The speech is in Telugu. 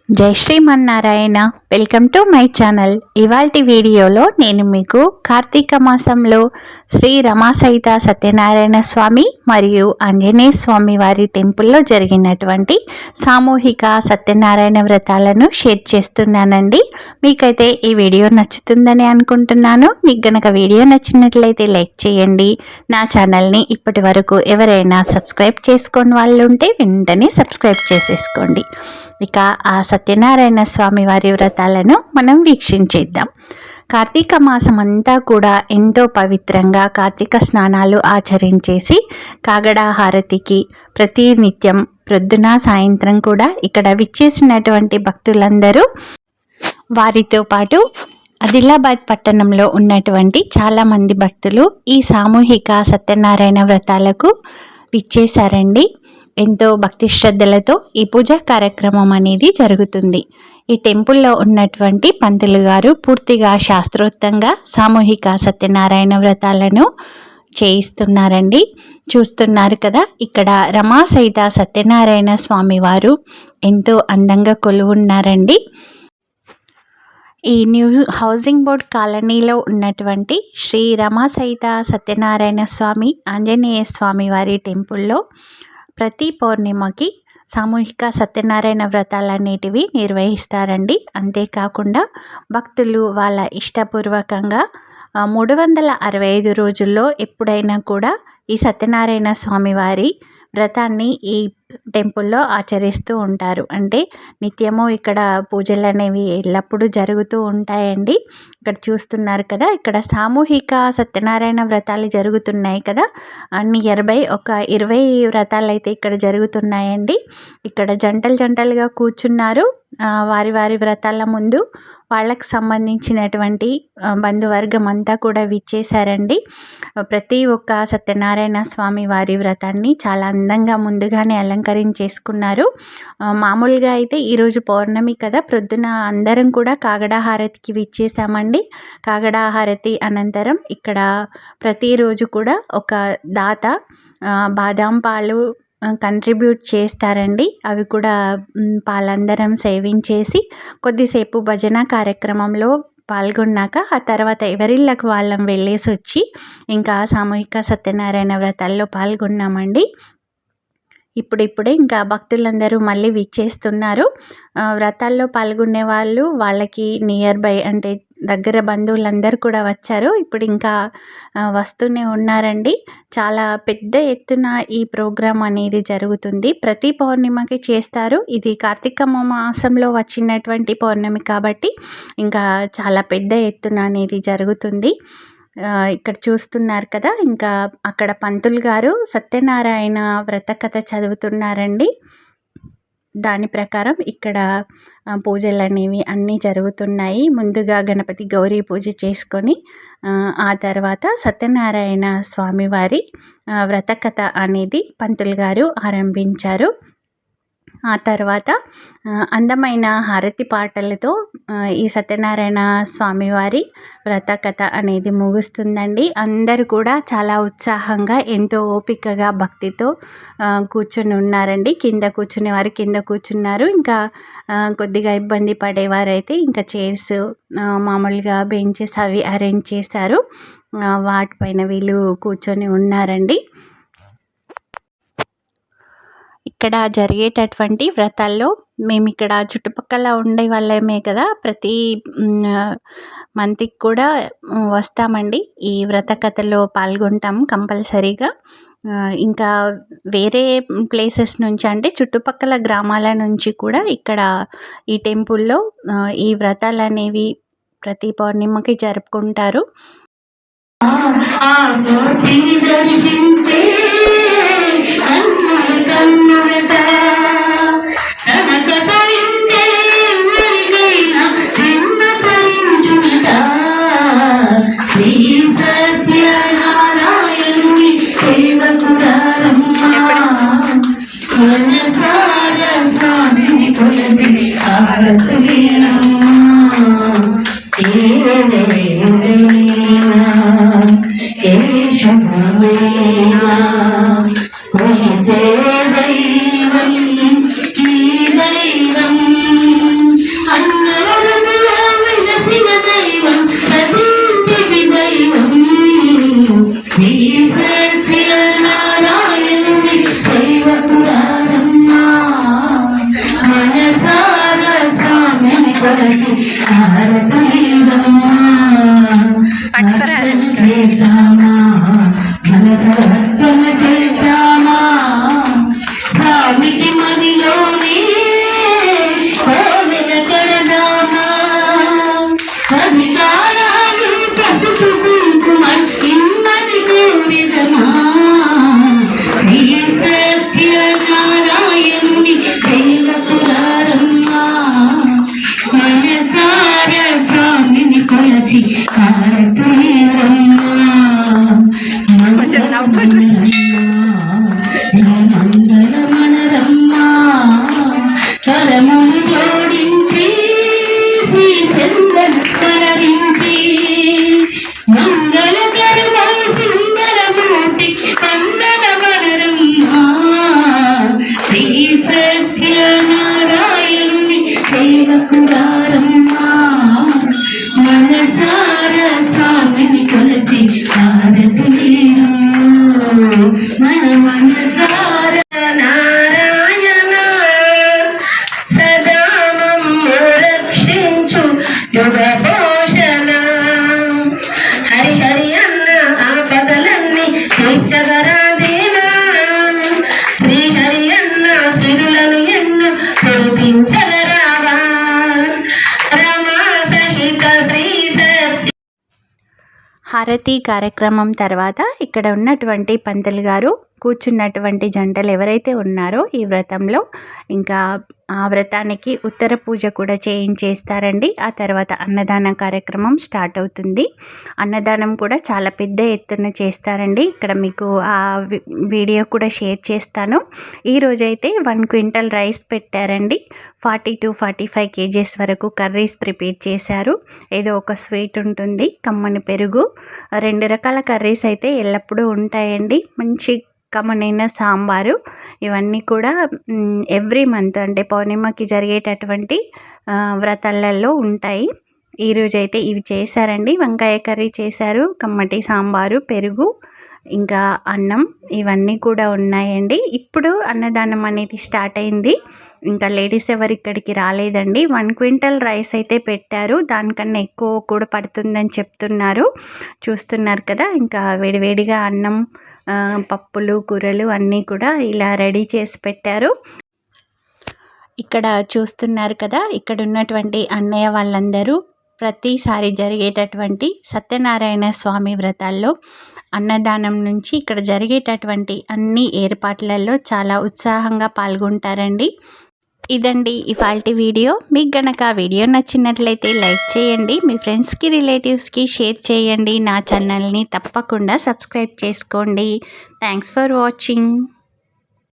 జై Srimannarayana. Welcome to my channel. ఇవాల్టి వీడియోలో నేను మీకు కార్తీక మాసంలో శ్రీ రమాసహిత సత్యనారాయణ స్వామి మరియు ఆంజనేయ స్వామి వారి టెంపుల్లో జరిగినటువంటి సామూహిక సత్యనారాయణ వ్రతాలను షేర్ చేస్తున్నానండి. మీకైతే ఈ వీడియో నచ్చుతుందని అనుకుంటున్నాను. మీకు గనక వీడియో నచ్చినట్లయితే లైక్ చేయండి. నా ఛానల్ని ఇప్పటి వరకు ఎవరైనా సబ్స్క్రైబ్ చేసుకొని వాళ్ళు ఉంటే వెంటనే సబ్స్క్రైబ్ చేసేసుకోండి. ఇక ఆ సత్యనారాయణ స్వామి వారి వ్రతాలను మనం వీక్షించేద్దాం. కార్తీక మాసం అంతా కూడా ఎంతో పవిత్రంగా కార్తీక స్నానాలు ఆచరించేసి కాగడా హారతికి ప్రతి నిత్యం ప్రొద్దున సాయంత్రం కూడా ఇక్కడ విచ్చేసినటువంటి భక్తులందరూ వారితో పాటు ఆదిలాబాద్ పట్టణంలో ఉన్నటువంటి చాలామంది భక్తులు ఈ సామూహిక సత్యనారాయణ వ్రతాలకు విచ్చేశారండి. ఎంతో భక్తి శ్రద్ధలతో ఈ పూజా కార్యక్రమం అనేది జరుగుతుంది. ఈ టెంపుల్లో ఉన్నటువంటి పంతులు గారు పూర్తిగా శాస్త్రోక్తంగా సామూహిక సత్యనారాయణ వ్రతాలను చేయిస్తున్నారండి. చూస్తున్నారు కదా, ఇక్కడ రమాసహిత సత్యనారాయణ స్వామి వారు ఎంతో అందంగా కొలువున్నారండి. ఈ న్యూ హౌసింగ్ బోర్డ్ కాలనీలో ఉన్నటువంటి శ్రీ రమాసహిత సత్యనారాయణ స్వామి ఆంజనేయ స్వామి వారి టెంపుల్లో ప్రతి పౌర్ణిమకి సామూహిక సత్యనారాయణ వ్రతాలన్నిటివి నిర్వహిస్తారండి. అంతేకాకుండా భక్తులు వాళ్ళ ఇష్టపూర్వకంగా 365 రోజుల్లో ఎప్పుడైనా కూడా ఈ సత్యనారాయణ స్వామి వారి వ్రతాన్ని ఈ టెంపుల్లో ఆచరిస్తూ ఉంటారు. అంటే నిత్యము ఇక్కడ పూజలు అనేవి ఎల్లప్పుడూ జరుగుతూ ఉంటాయండి. ఇక్కడ చూస్తున్నారు కదా, ఇక్కడ సామూహిక సత్యనారాయణ వ్రతాలు జరుగుతున్నాయి కదా. నియర్ బై ఒక 20 వ్రతాలు అయితే ఇక్కడ జరుగుతున్నాయండి. ఇక్కడ జంటలుగా కూర్చున్నారు. వారి వారి వ్రతాల ముందు వాళ్ళకు సంబంధించినటువంటి బంధువర్గం అంతా కూడా విచ్చేశారండి. ప్రతి ఒక్క సత్యనారాయణ స్వామి వారి వ్రతాన్ని చాలా అందంగా ముందుగానే అలంకరించేసుకున్నారు. మామూలుగా అయితే ఈరోజు పౌర్ణమి కదా, ప్రొద్దున అందరం కూడా కాగడా హారతికి విచ్చేసామండి. కాగడా హారతి అనంతరం ఇక్కడ ప్రతిరోజు కూడా ఒక దాత బాదాం పాలు కంట్రిబ్యూట్ చేస్తారండి. అవి కూడా పాలందరం సేవించేసి కొద్దిసేపు భజన కార్యక్రమంలో పాల్గొన్నాక ఆ తర్వాత ఎవరిళ్ళకు వాళ్ళం వెళ్ళేసి వచ్చి ఇంకా సామూహిక సత్యనారాయణ వ్రతాల్లో పాల్గొన్నామండి. ఇప్పుడిప్పుడే ఇంకా భక్తులందరూ మళ్ళీ విచ్చేస్తున్నారు. వ్రతాల్లో పాల్గొనే వాళ్ళు వాళ్ళకి నియర్ బై అంటే దగ్గర బంధువులందరూ కూడా వచ్చారు. ఇప్పుడు ఇంకా వస్తూనే ఉన్నారండి. చాలా పెద్ద ఎత్తున ఈ ప్రోగ్రాం అనేది జరుగుతుంది. ప్రతి పౌర్ణిమకి చేస్తారు. ఇది కార్తీక మాసంలో వచ్చినటువంటి పౌర్ణమి కాబట్టి ఇంకా చాలా పెద్ద ఎత్తున అనేది జరుగుతుంది. ఇక్కడ చూస్తున్నారు కదా, ఇంకా అక్కడ పంతులు గారు సత్యనారాయణ వ్రత కథ చదువుతున్నారండి. దాని ప్రకారం ఇక్కడ పూజలు అనేవి అన్నీ జరుగుతున్నాయి. ముందుగా గణపతి గౌరీ పూజ చేసుకొని ఆ తర్వాత సత్యనారాయణ స్వామివారి వ్రత కథ అనేది పంతులు గారు ఆరంభించారు. ఆ తర్వాత అందమైన హారతి పాటలతో ఈ సత్యనారాయణ స్వామివారి వ్రత కథ అనేది ముగుస్తుందండి. అందరూ కూడా చాలా ఉత్సాహంగా ఎంతో ఓపికగా భక్తితో కూర్చొని ఉన్నారండి. కింద కూర్చునే వారు కింద కూర్చున్నారు. ఇంకా కొద్దిగా ఇబ్బంది పడేవారైతే ఇంకా చైర్స్ మామూలుగా బెంచెస్ అవి అరేంజ్ చేశారు. వాటిపైన వీళ్ళు కూర్చొని ఉన్నారండి. ఇక్కడ జరిగేటటువంటి వ్రతాల్లో మేము ఇక్కడ చుట్టుపక్కల ఉండే వాళ్ళమే కదా, ప్రతి మంత్కి కూడా వస్తామండి. ఈ వ్రత కథలో పాల్గొంటాం కంపల్సరీగా. ఇంకా వేరే ప్లేసెస్ నుంచి అంటే చుట్టుపక్కల గ్రామాల నుంచి కూడా ఇక్కడ ఈ టెంపుల్లో ఈ వ్రతాలు అనేవి ప్రతి పౌర్ణిమకి జరుపుకుంటారు. జయ దైవం ఈ దైవం హారతులీరమ్మా చేద్దామా మనసర్పణ చేద్దామా స్వామికి మదిలోనే కోవెల కడదామా అధికారాలు పసుపు కుంకుమ ఇమ్మది కోవిదమా శ్రీ సత్యనారాయణుని సేవకులారమ్మా మనసార స్వామిని కొలచి హారతులీరమ్మా మంగళమనరమ్మా కరములు జోడించి శ్రీ చందన మనరించి మంగళకరమౌ సుందరమూర్తి వందనమనరమ్మా శ్రీ సత్యనారాయణుని సేవకులారమ్మా మనసార స్వామిని కొలచి హారతులీరమ్మా మన మనసార నారాయణ సదా మమ్ము రక్షించు యుగ పోషణ హరి అన్న ఆపదలన్నీ తీర్చగరాదేవా శ్రీ హరి అన్న సిరులను ఎన్నో కురిపించగరావా రమా సహిత శ్రీ సత్య. హారతి కార్యక్రమం తర్వాత ఇక్కడ ఉన్నటువంటి పంతులు గారు కూర్చున్నటువంటి జంటలు ఎవరైతే ఉన్నారో ఈ వ్రతంలో ఇంకా ఆ వ్రతానికి ఉత్తర పూజ కూడా చేయించేస్తారండి. ఆ తర్వాత అన్నదాన కార్యక్రమం స్టార్ట్ అవుతుంది. అన్నదానం కూడా చాలా పెద్ద ఎత్తున చేస్తారండి. ఇక్కడ మీకు ఆ వీడియో కూడా షేర్ చేస్తాను. ఈరోజైతే 1 క్వింటల్ రైస్ పెట్టారండి. 40 to 45 kgs వరకు కర్రీస్ ప్రిపేర్ చేశారు. ఏదో ఒక స్వీట్ ఉంటుంది, కమ్మని పెరుగు, 2 రకాల కర్రీస్ అయితే ఎల్లప్పుడూ ఉంటాయండి. మంచి కమ్మనైన సాంబారు, ఇవన్నీ కూడా ఎవ్రీ మంత్ అంటే పౌర్ణిమకి జరిగేటటువంటి వ్రతాలలో ఉంటాయి. ఈరోజైతే ఇవి చేశారండి. వంకాయ కర్రీ చేశారు, కమ్మటి సాంబారు, పెరుగు, ఇంకా అన్నం, ఇవన్నీ కూడా ఉన్నాయండి. ఇప్పుడు అన్నదానం అనేది స్టార్ట్ అయింది. ఇంకా లేడీస్ ఎవరు ఇక్కడికి రాలేదండి. 1 క్వింటల్ రైస్ అయితే పెట్టారు. దానికన్నా ఎక్కువ కూడా పడుతుందని చెప్తున్నారు. చూస్తున్నారు కదా, ఇంకా వేడివేడిగా అన్నం, పప్పులు, కూరలు అన్నీ కూడా ఇలా రెడీ చేసి పెట్టారు. ఇక్కడ చూస్తున్నారు కదా, ఇక్కడ ఉన్నటువంటి అన్నయ్య వాళ్ళందరూ ప్రతిసారి జరిగేటటువంటి సత్యనారాయణ స్వామి వ్రతాల్లో అన్నదానం నుంచి ఇక్కడ జరిగేటటువంటి అన్ని ఏర్పాట్లలో చాలా ఉత్సాహంగా పాల్గొంటారండి. ఇదండి ఇవాల్టి వీడియో. మీకు గనక వీడియో నచ్చినట్లయితే లైక్ చేయండి, మీ ఫ్రెండ్స్కి రిలేటివ్స్కి షేర్ చేయండి. నా ఛానల్ని తప్పకుండా సబ్స్క్రైబ్ చేసుకోండి. Thanks for watching.